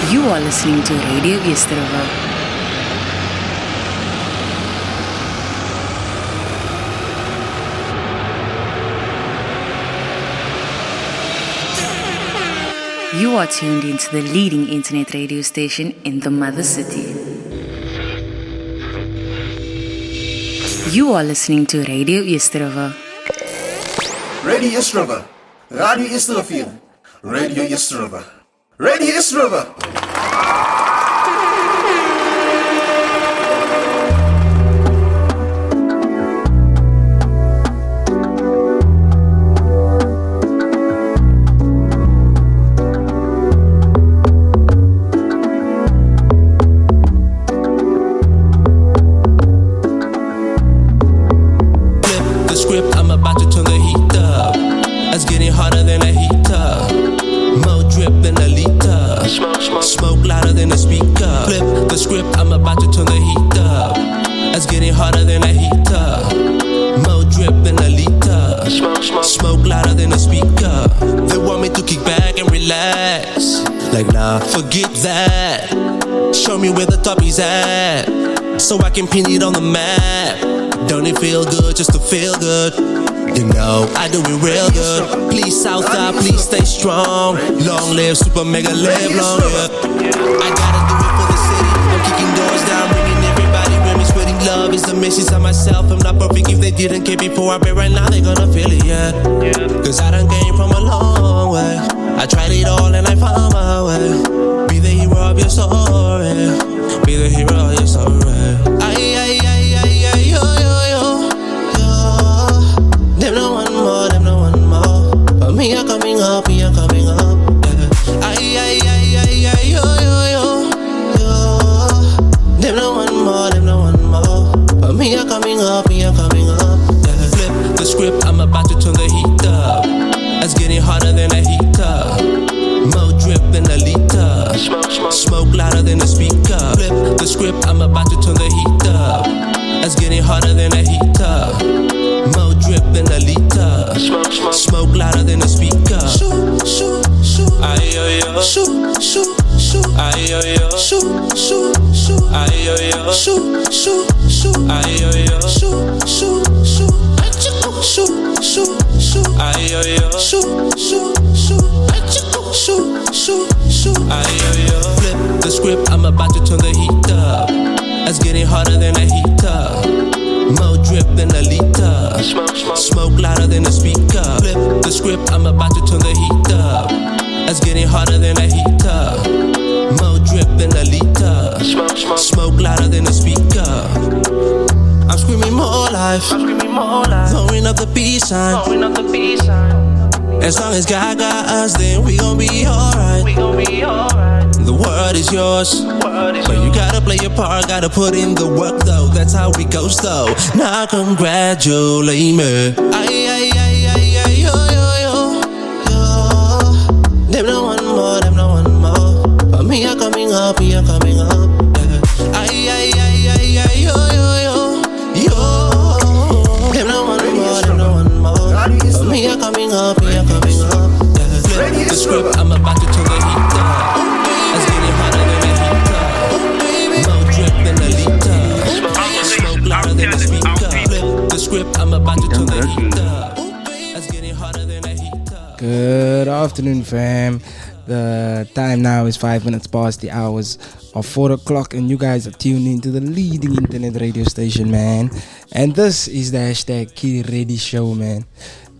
You are listening to Radio Yesterova. You are tuned into the leading internet radio station in the mother city. You are listening to Radio Yesterova. Radio Yesterova. Radio Yesterova. Radio Yesterova. Radio Yesterova. Forget that. Show me where the top is at, so I can pin it on the map. Don't it feel good just to feel good? You know, I do it real good. Please Southside, please stay strong. Long live, super mega live long, yeah. I gotta do it for the city. I'm kicking doors down, bringing everybody with me. Spreading love is the message of myself. I'm not perfect if they didn't care before. I bet right now they gonna feel it, yeah. Cause I done came from a long way. I tried it all and I found my way. Be the hero of your story. Be the hero of your story. Yo, yo, yo, yo. Them no one more, them no one more. But me, I'm coming up, me, I'm coming up. Yeah. Yo, yo, yo, yo. Them no one more, them no one more. But me, I'm coming up, me, I'm coming up. Yeah. Flip the script, I'm about to turn the heat up. It's getting hotter than a heater. More drip than a liter. Smoke louder than a speaker. Flip the script, I'm about to turn the heat up. It's getting hotter than a heater. More drip than a liter. Smoke louder than a speaker. Aye yo yo. Aye yo yo. Aye yo yo. Aye yo yo. Aye yo yo. Flip the script, I'm about to turn the heat up. It's getting hotter than a heater. More drip than a liter. Smoke louder than a speaker. Flip the script, I'm about to turn the heat up. It's getting hotter than a heater. More drip than a liter. Smoke louder than a speaker. I'm screaming more life. Throwing up the peace sign. As long as God got us, then we gon' be alright. The world is yours, but you gotta play your part, gotta put in the work though. That's how it goes though. Now congratulate me. Yo, yo, yo, yo. Them no one more, them no one more. But me, I'm coming up, me, I'm coming up. Yeah. Yo, yo, yo, yo. Them no one more, them no one more. But me, I'm coming up, me, I'm coming up. Yeah. Flip the script, I'm about to turn the heat up. It's getting hotter than a heater. More drip than a liter. Smoke louder than a speaker. Flip the script, I'm about to turn the heat up. It's getting hotter than a heater. Good afternoon, fam. The time now is 5 minutes past the hours of 4 o'clock, and you guys are tuned into the leading internet radio station, man. And this is the hashtag Key Ready Show, man.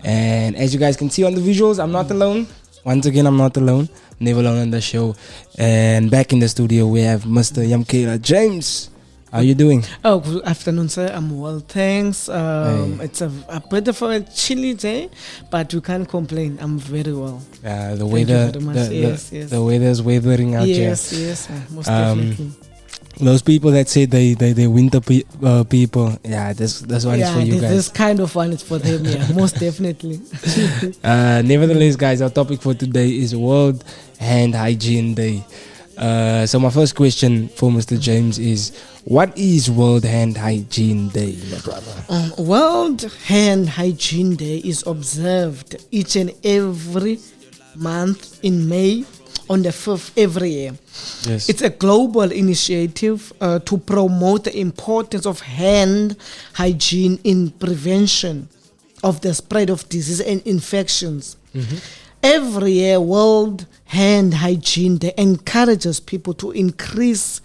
And as you guys can see on the visuals, I'm not alone. Once again, I'm not alone. Never alone on the show. And back in the studio, we have Mr. Yamkela. James, how are you doing? Oh, good afternoon, sir. I'm well, thanks. It's a bit of a chilly day, but we can't complain. I'm very well. The weather, yes. The weather's weathering out here. Yes, most definitely. Those people that say they winter people, yeah, this one is for you guys. This kind of one is for them, yeah, most definitely. Nevertheless, guys, our topic for today is World Hand Hygiene Day. So my first question for Mr. James is, what is World Hand Hygiene Day, my brother? World Hand Hygiene Day is observed each and every month in May on the 5th every year. Yes. It's a global initiative to promote the importance of hand hygiene in prevention of the spread of disease and infections. Every year, World Hand Hygiene Day encourages people to increase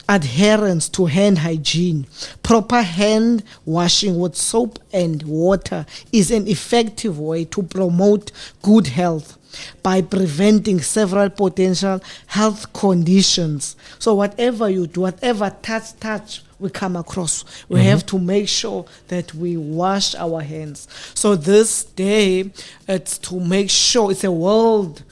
adherence to hand hygiene. Proper hand washing with soap and water is an effective way to promote good health by preventing several potential health conditions. So whatever you do, whatever touch we come across, we have to make sure that we wash our hands. So this day, it's to make sure it's a world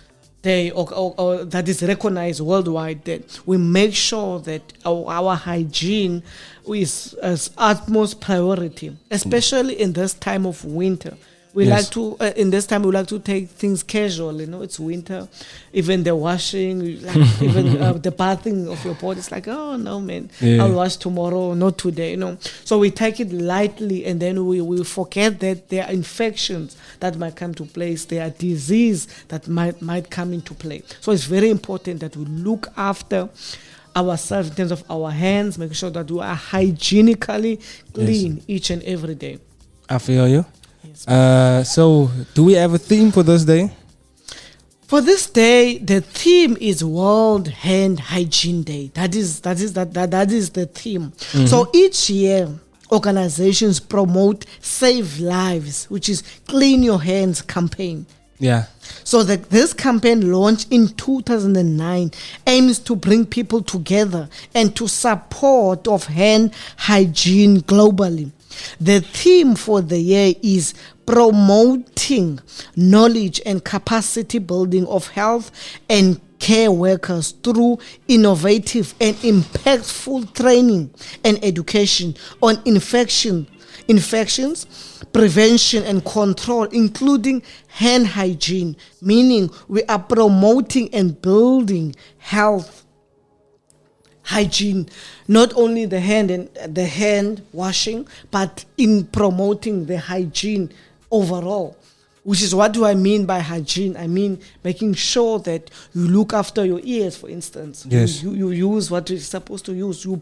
day or that is recognized worldwide, that we make sure that our hygiene is as utmost priority, especially in this time of winter. We like to, in this time, we like to take things casual. It's winter. Even the washing, even the bathing of your body, it's like, oh no, man, I'll wash tomorrow, not today. So we take it lightly, and then we forget that there are infections that might come to place. There are disease that might come into play. So it's very important that we look after ourselves in terms of our hands, making sure that we are hygienically clean each and every day. I feel you. So, do we have a theme for this day? For this day, the theme is World Hand Hygiene Day. That is the theme. So each year, organizations promote Save Lives, which is Clean Your Hands campaign. Yeah. So this campaign, launched in 2009, aims to bring people together and to support of hand hygiene globally. The theme for the year is promoting knowledge and capacity building of health and care workers through innovative and impactful training and education on infections, prevention and control, including hand hygiene, meaning we are promoting and building health hygiene, not only the hand washing, but in promoting the hygiene overall, which is what do I mean by hygiene? I mean making sure that you look after your ears, for instance. Yes. You use what you're supposed to use. You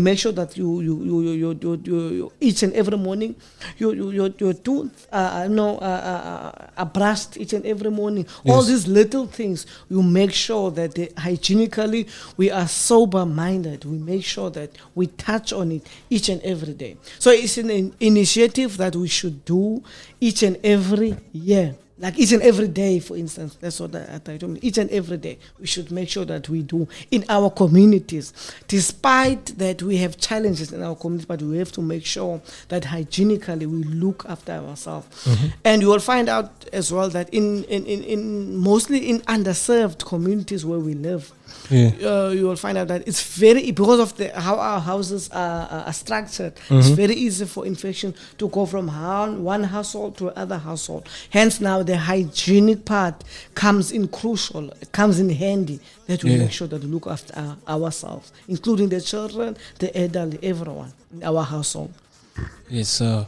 make sure that you each and every morning your tooth are brushed each and every morning. Yes. All these little things, you make sure that hygienically we are sober minded. We make sure that we touch on it each and every day. So it's an initiative that we should do each and every year, like each and every day, for instance. That's what I told me. Each and every day, we should make sure that we do in our communities. Despite that we have challenges in our community, but we have to make sure that hygienically we look after ourselves. And you will find out as well that in mostly in underserved communities where we live, you will find out that it's very, because of how our houses are structured, it's very easy for infection to go from one household to another household. Hence now the hygienic part comes in crucial, it comes in handy, that we make sure that we look after ourselves, including the children, the elderly, everyone in our household. Yes, sir.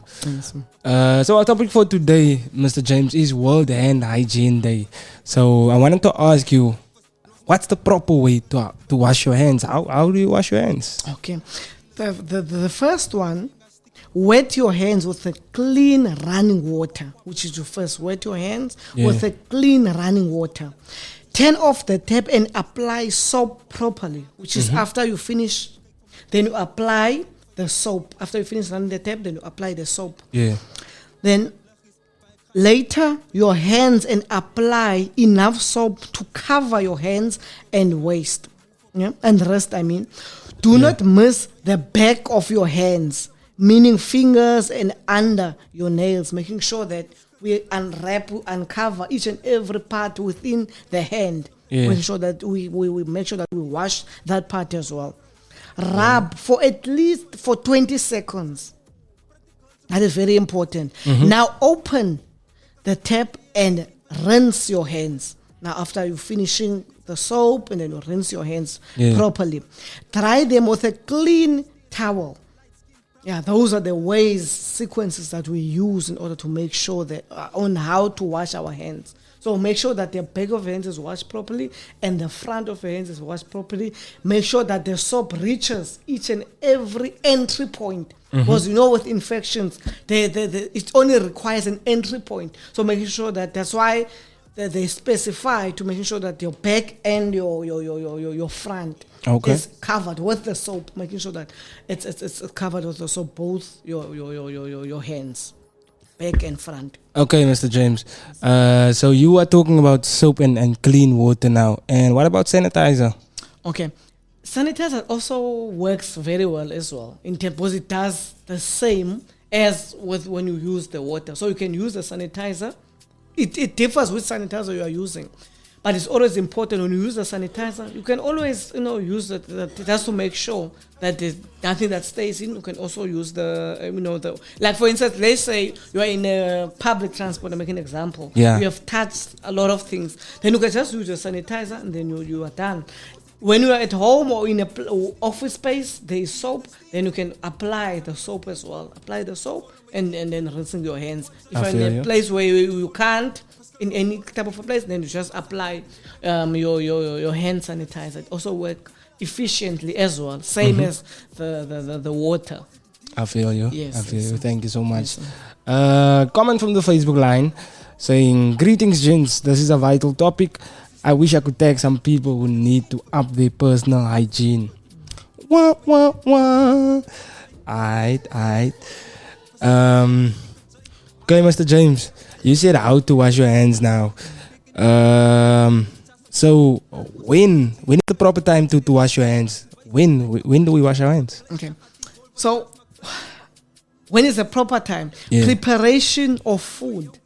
So our topic for today, Mr. James, is World Hand Hygiene Day. So I wanted to ask you, what's the proper way to wash your hands? How do you wash your hands? Okay. The first one, wet your hands with a clean running water, which is your first. Wet your hands with a clean running water. Turn off the tap and apply soap properly, which is after you finish. Then you apply the soap. After you finish running the tap, then you apply the soap. Yeah. Then later, your hands and apply enough soap to cover your hands and waist. And wrist, I mean. Do not miss the back of your hands, meaning fingers and under your nails, making sure that we uncover each and every part within the hand. Making sure that we make sure that we wash that part as well. Rub for at least 20 seconds. That is very important. Now open the tap and rinse your hands. Now after you finishing the soap, and then you rinse your hands properly. Dry them with a clean towel. Yeah, those are the sequences that we use in order to make sure that on how to wash our hands. So make sure that the back of your hands is washed properly and the front of your hands is washed properly. Make sure that the soap reaches each and every entry point. Because with infections, it only requires an entry point. So making sure that's why they specify to making sure that your back and your front is covered with the soap, making sure that it's covered with the soap, both your hands, back and front. Okay, Mr. James. So you are talking about soap and clean water now. And what about sanitizer? Okay. Sanitizer also works very well as well, because it does the same as with when you use the water. So you can use the sanitizer. It differs which sanitizer you are using. But it's always important when you use the sanitizer, you can always, use it just to make sure that there's nothing that stays in. You can also use like for instance, let's say you are in a public transport, I'm making an example. Yeah. You have touched a lot of things. Then you can just use your sanitizer and then you are done. When you are at home or in a office space, there is soap, then you can apply the soap as well. Apply the soap and then rinsing your hands. If you're in a place where you can't, in any type of a place, then you just apply your hand sanitizer. It also works efficiently as well, same as the water. I feel you. Yes, I feel yes, you. Thank you so much. Yes, Comment from the Facebook line saying, "Greetings, gents. This is a vital topic. I wish I could tag some people who need to up their personal hygiene." Wah, wah, wah. Aight. Okay, Mr. James, you said how to wash your hands now. So when is the proper time to wash your hands? When do we wash our hands? Okay. So when is the proper time? Yeah. Preparation of food.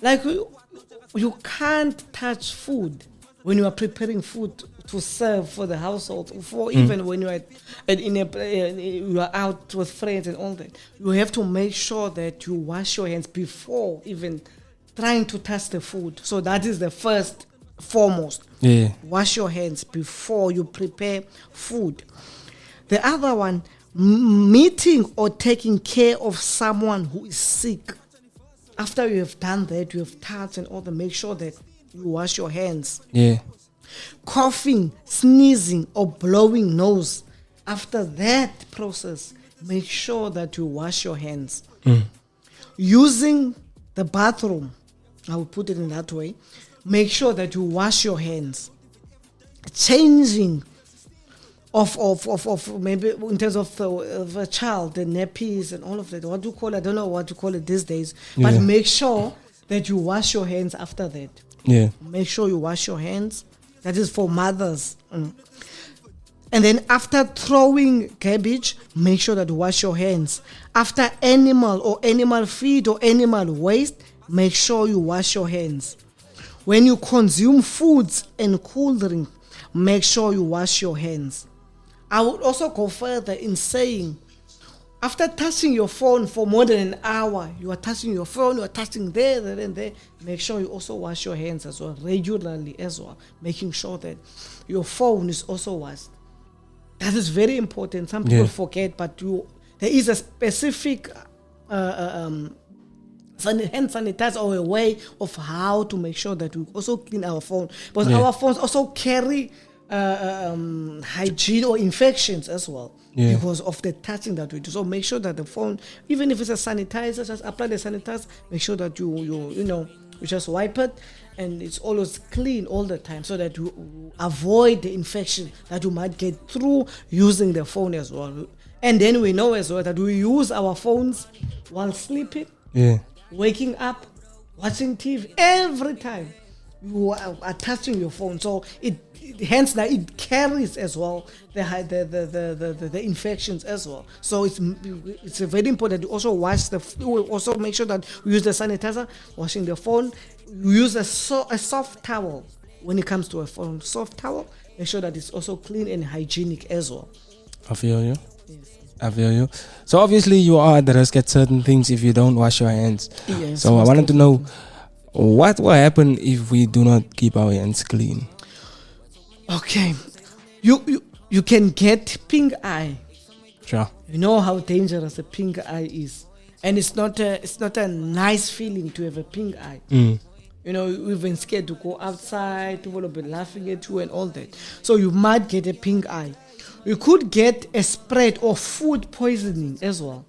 Like you can't touch food when you are preparing food to serve for the household, for even when you are you are out with friends and all that. You have to make sure that you wash your hands before even trying to touch the food. So that is the first foremost. Yeah. Wash your hands before you prepare food. The other one, meeting or taking care of someone who is sick. After you have done that, you have touched and all that, make sure that you wash your hands. Yeah. Coughing, sneezing, or blowing nose. After that process, make sure that you wash your hands. Using the bathroom, I will put it in that way, make sure that you wash your hands. Changing of maybe in terms of a child, the nappies and all of that. What do you call it? I don't know what to call it these days. Yeah. But make sure that you wash your hands after that. Yeah. Make sure you wash your hands. That is for mothers. And then after throwing garbage, make sure that you wash your hands. After animal feed or animal waste, make sure you wash your hands. When you consume foods and cool drink, make sure you wash your hands. I would also go further in saying, after touching your phone for more than an hour, you are touching your phone, you are touching there, and there, make sure you also wash your hands as well, regularly as well, making sure that your phone is also washed. That is very important. Some people forget, but there is a specific hand sanitizer or a way of how to make sure that we also clean our phone. Because our phones also carry hygiene or infections as well because of the touching that we do. So make sure that the phone, even if it's a sanitizer, just apply the sanitizer. Make sure that you just wipe it and it's always clean all the time, so that you avoid the infection that you might get through using the phone as well. And then we know as well that we use our phones while sleeping, waking up, watching TV. Every time you are touching your phone, so hence now it carries as well the infections as well. So it's very important to also also make sure that we use the sanitizer, washing the phone. We use a soft towel when it comes to a phone. Soft towel, make sure that it's also clean and hygienic as well. I feel you. Yes. I feel you. So obviously you are at the risk at certain things if you don't wash your hands. Yes, so I wanted to know, what will happen if we do not keep our hands clean? Okay, you can get pink eye. Sure. You know how dangerous a pink eye is, and it's not a nice feeling to have a pink eye. You know, you're even scared to go outside, people will be laughing at you and all that. So you might get a pink eye. You could get a spread of food poisoning as well.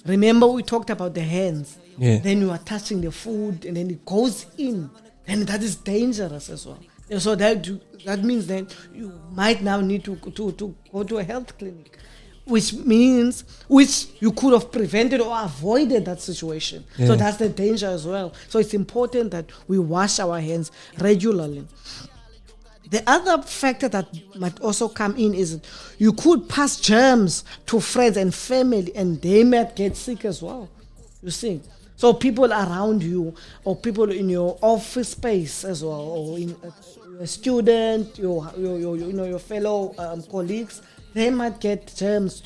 Remember we talked about the hands. Yeah. Then you are touching the food and then it goes in. And that is dangerous as well. And so that means that you might now need to go to a health clinic. Which you could have prevented or avoided that situation. Yeah. So that's the danger as well. So it's important that we wash our hands regularly. The other factor that might also come in is you could pass germs to friends and family and they might get sick as well. You see? So people around you or people in your office space as well, or in a student, your fellow colleagues, they might get germs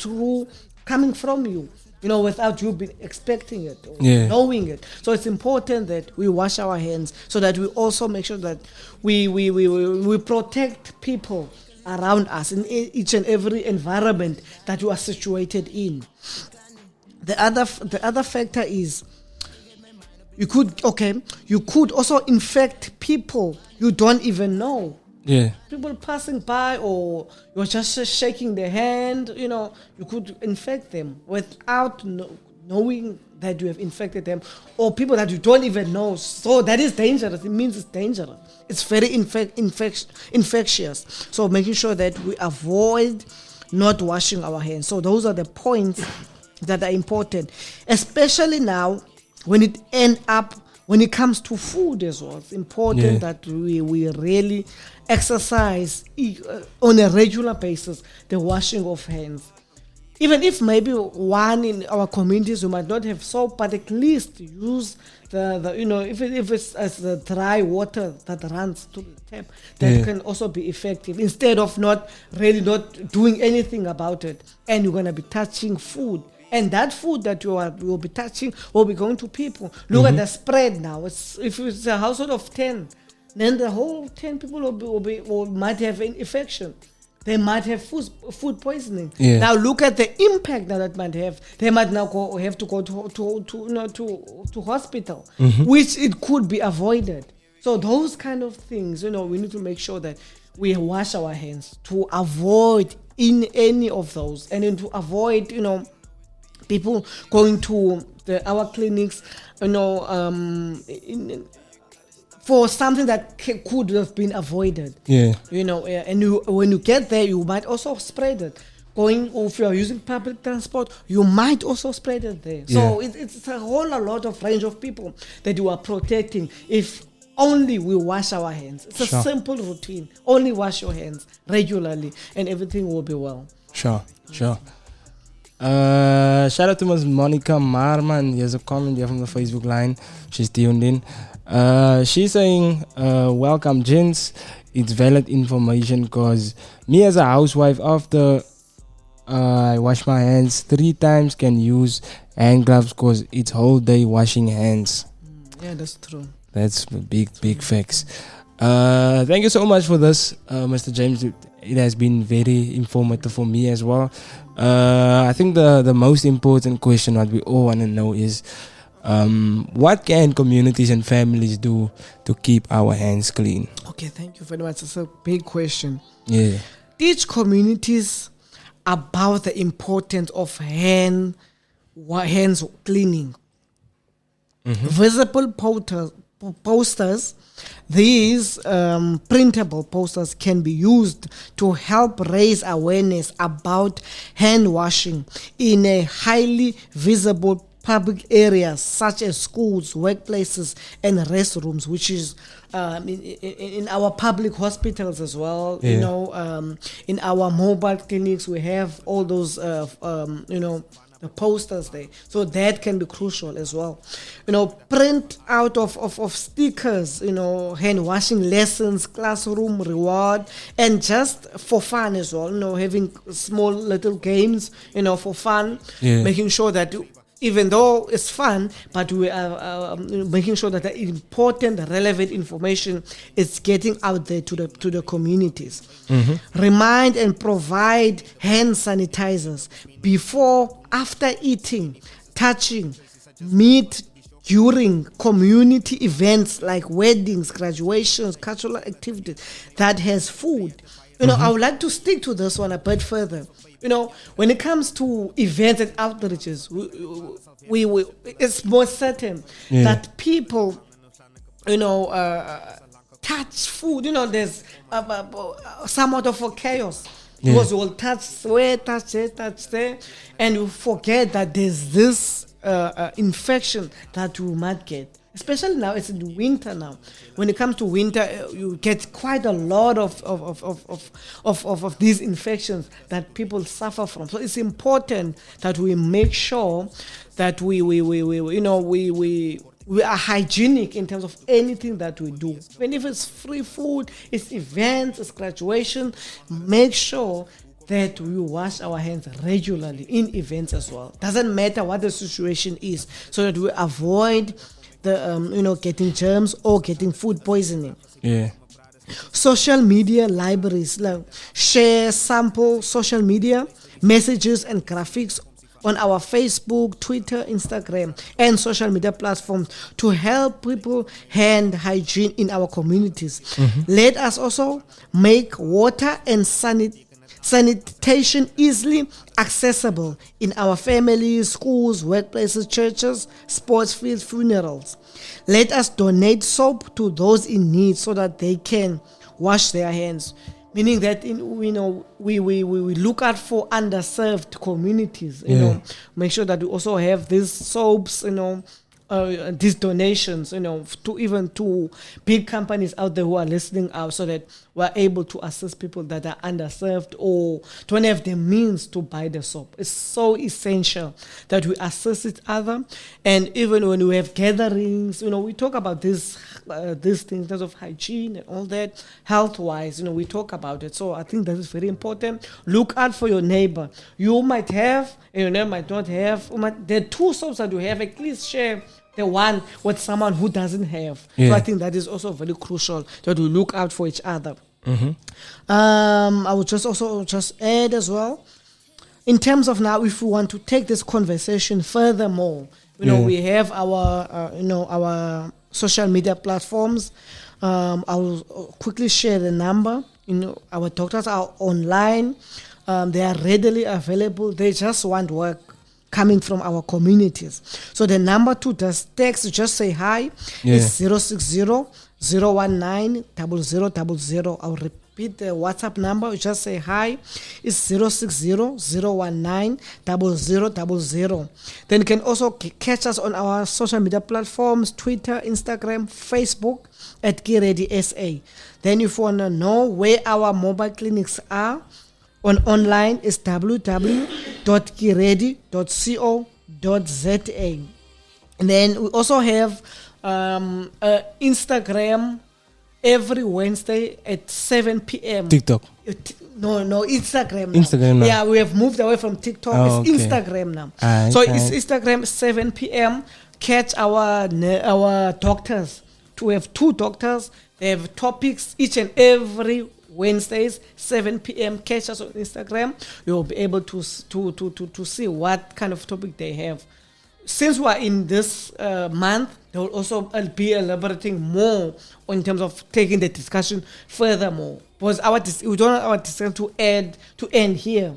coming from you, without you being expecting it or knowing it. So it's important that we wash our hands so that we also make sure that we protect people around us in each and every environment that you are situated in. The other factor is you could also infect people you don't even know. Yeah. People passing by, or you're just shaking their hand, you could infect them without knowing that you have infected them, or people that you don't even know. So that is dangerous. It means it's dangerous. It's very infectious. So making sure that we avoid not washing our hands. So those are the points that are important, especially now when it comes to food as well. It's important that we really exercise on a regular basis the washing of hands. Even if maybe one in our communities we might not have soap, but at least use if it's as the dry water that runs to the tap, that can also be effective, instead of not doing anything about it, and you're going to be touching food. And that food that you will be touching will be going to people. Look at the spread now. If it's a household of 10, then the whole 10 people might have an infection. They might have food poisoning. Yeah. Now look at the impact that might have. They might now have to go to hospital, which it could be avoided. So those kind of things, we need to make sure that we wash our hands to avoid in any of those, and then to avoid, people going to our clinics, for something that could have been avoided. Yeah. And when you get there, you might also spread it. If you are using public transport, you might also spread it there. Yeah. So it's a lot of range of people that you are protecting if only we wash our hands. It's a simple routine. Only wash your hands regularly and everything will be well. Sure. Shout out to Ms. Monica Marman. Here's a comment here from the Facebook line. She's tuned in. She's saying, welcome gents. It's valid information because me as a housewife, after I wash my hands 3 times, can use hand gloves because it's whole day washing hands. Yeah, that's true. That's big facts. Thank you so much for this, Mr. James. It has been very informative for me as well. I think the most important question that we all want to know is, what can communities and families do to keep our hands clean? Okay, thank you very much. It's a big question. Yeah. Teach communities about the importance of hands cleaning. Visible posters. These printable posters can be used to help raise awareness about hand washing in a highly visible public areas such as schools, workplaces, and restrooms, which is in our public hospitals as well. Yeah. In our mobile clinics, we have all those, the posters there. So that can be crucial as well. Print out of stickers, hand washing lessons, classroom reward, and just for fun as well. Having small little games, for fun, making sure that even though it's fun, but we are making sure that the important, relevant information is getting out there to the communities. Remind and provide hand sanitizers before, after eating, touching meat during community events like weddings, graduations, cultural activities that has food. I would like to stick to this one a bit further. When it comes to events and outreaches, we it's more certain that people, touch food. There's somewhat of a chaos. Because you will touch there, touch there, and you forget that there's this infection that you might get. Especially now, it's in winter now. When it comes to winter, you get quite a lot of these infections that people suffer from. So it's important that we make sure that we are hygienic in terms of anything that we do. Even if it's free food, it's events, it's graduation, make sure that we wash our hands regularly in events as well. Doesn't matter what the situation is, so that we avoid the getting germs or getting food poisoning. Yeah. Social media libraries, share sample social media messages and graphics on our Facebook, Twitter, Instagram, and social media platforms to help people hand hygiene in our communities. Let us also make water and sanitation easily accessible in our families, schools, workplaces, churches, sports fields, funerals. Let us donate soap to those in need so that they can wash their hands. Meaning that we look out for underserved communities. Make sure that we also have these soaps. These donations. To big companies out there who are listening out, so that we're able to assist people that are underserved or don't have the means to buy the soap. It's so essential that we assist each other. And even when we have gatherings, we talk about these things in terms of hygiene and all that, health-wise, we talk about it. So I think that is very important. Look out for your neighbor. You might have, and your neighbor might not have. There are two soaps that you have. At least share the one with someone who doesn't have. So I think that is also very crucial, that we look out for each other. I would just add as well, in terms of now, if we want to take this conversation furthermore, we have our social media platforms. I will quickly share the number. Our doctors are online. They are readily available. They just want work coming from our communities. So the number to just text, just say hi, is 060-019-0000. I'll repeat the WhatsApp number. You just say hi. It's 060-019-0000. Then you can also catch us on our social media platforms, Twitter, Instagram, Facebook, at Kiredi SA. Then if you want to know where our mobile clinics are, online is www.kiredi.co.za. And then we also have Instagram every Wednesday at 7 p.m. TikTok. No, Instagram now. Instagram now. Yeah, we have moved away from TikTok. It's Instagram now. It's Instagram 7 p.m. Catch our doctors. We have two doctors. They have topics each and every Wednesdays, 7 p.m. Catch us on Instagram. You'll be able to see what kind of topic they have. Since we're in this month, they will also be elaborating more in terms of taking the discussion furthermore. Because we don't want our discussion to end here.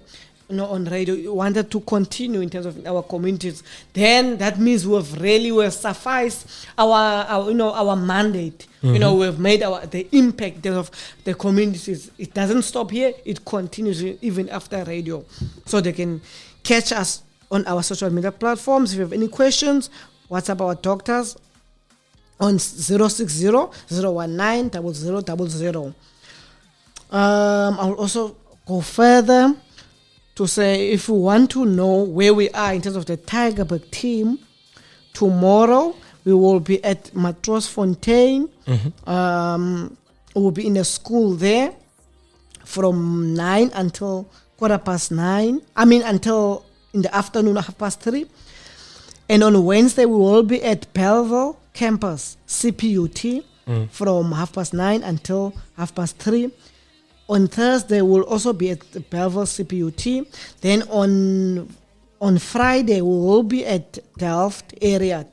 On radio, we wanted to continue in terms of our communities. Then that means we've sufficed our mandate. We've made the impact of the communities. It doesn't stop here. It continues even after radio. So they can catch us on our social media platforms. If you have any questions, WhatsApp our doctors on 060-019-0000. I'll also go further to say, if you want to know where we are in terms of the Tigerberg team, tomorrow we will be at Matroosfontein. We will be in a school there from 9 until 9:15. Until in the afternoon, 3:30. And on Wednesday, we will be at Belleville campus, CPUT, from 9:30 until 3:30. On Thursday, we'll also be at the Belleville CPUT. Then on On Friday, we will be at Delft area,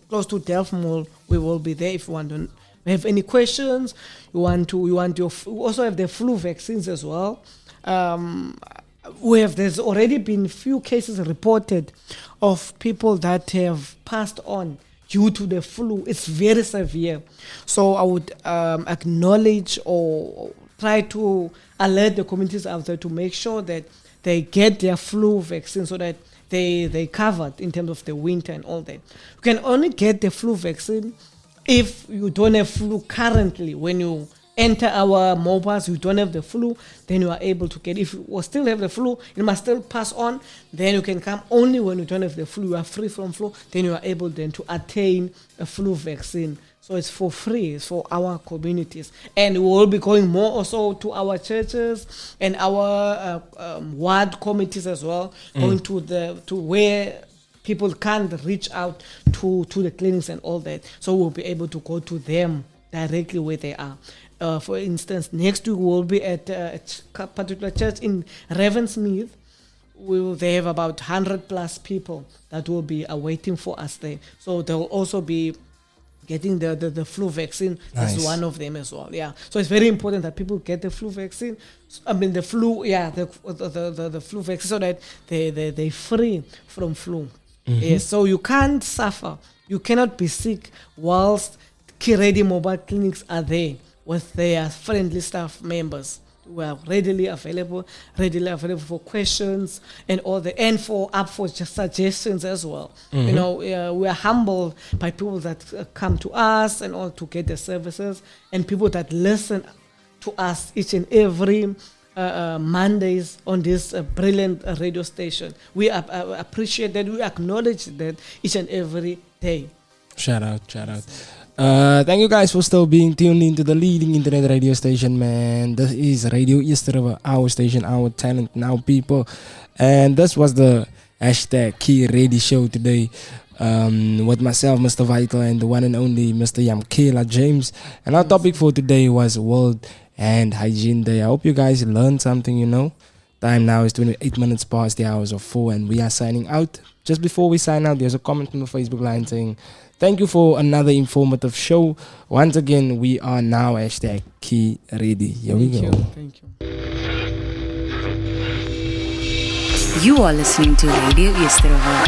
close to Delft Mall. We will be there if you want to have any questions. We also have the flu vaccines as well. There's already been few cases reported of people that have passed on due to the flu. It's very severe. So I would acknowledge or try to alert the communities out there to make sure that they get their flu vaccine so that they covered in terms of the winter and all that. You can only get the flu vaccine if you don't have flu currently. When you enter our mobiles, you don't have the flu, then you are able to get. If you still have the flu, you must still pass on. Then you can come only when you don't have the flu. You are free from flu. Then you are able then to attain a flu vaccine. So it's for free. It's for our communities, and we will be going more also to our churches and our ward committees as well, going to where people can't reach out to the clinics and all that. So we'll be able to go to them directly where they are. For instance, next week we'll be at a particular church in Ravensmead. They have about 100 plus people that will be awaiting for us there. So they'll also be getting the flu vaccine. Nice. Is one of them as well. Yeah. So it's very important that people get the flu vaccine. The flu vaccine so that they're free from flu. Yes. So you can't suffer. You cannot be sick whilst Kiredi mobile clinics are there with their friendly staff members who are readily available for questions and all that, and for just suggestions as well. We are humbled by people that come to us and all to get the services, and people that listen to us each and every Mondays on this brilliant radio station. We appreciate that. We acknowledge that each and every day. Shout out. Thank you guys for still being tuned into the leading internet radio station, man. This is Radio East River, our station, our talent, now people. And this was the hashtag Key Radio Show today with myself, Mr. Vital, and the one and only Mr. Yamkela James. And our topic for today was World and Hygiene Day. I hope you guys learned something, Time now is 28 minutes past the hours of 4, and we are signing out. Just before we sign out, there's a comment on the Facebook line saying, thank you for another informative show. Once again, we are now hashtag Key Ready. Here we go. Thank you. You are listening to Radio East River.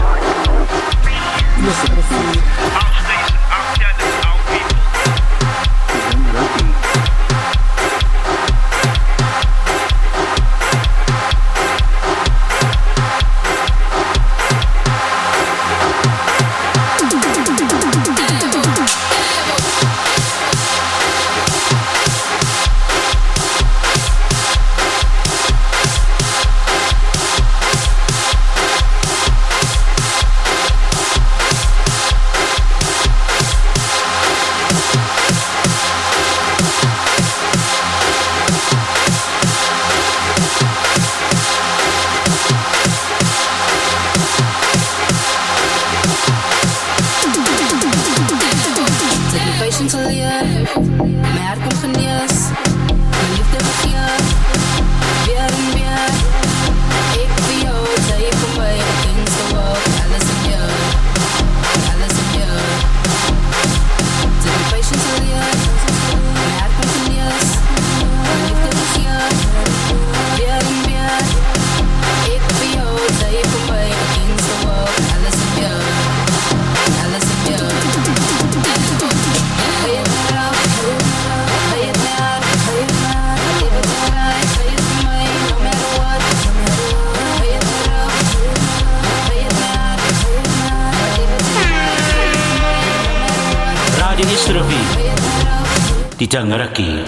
Ditangaraki.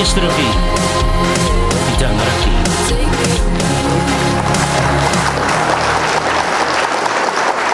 eens terug hier.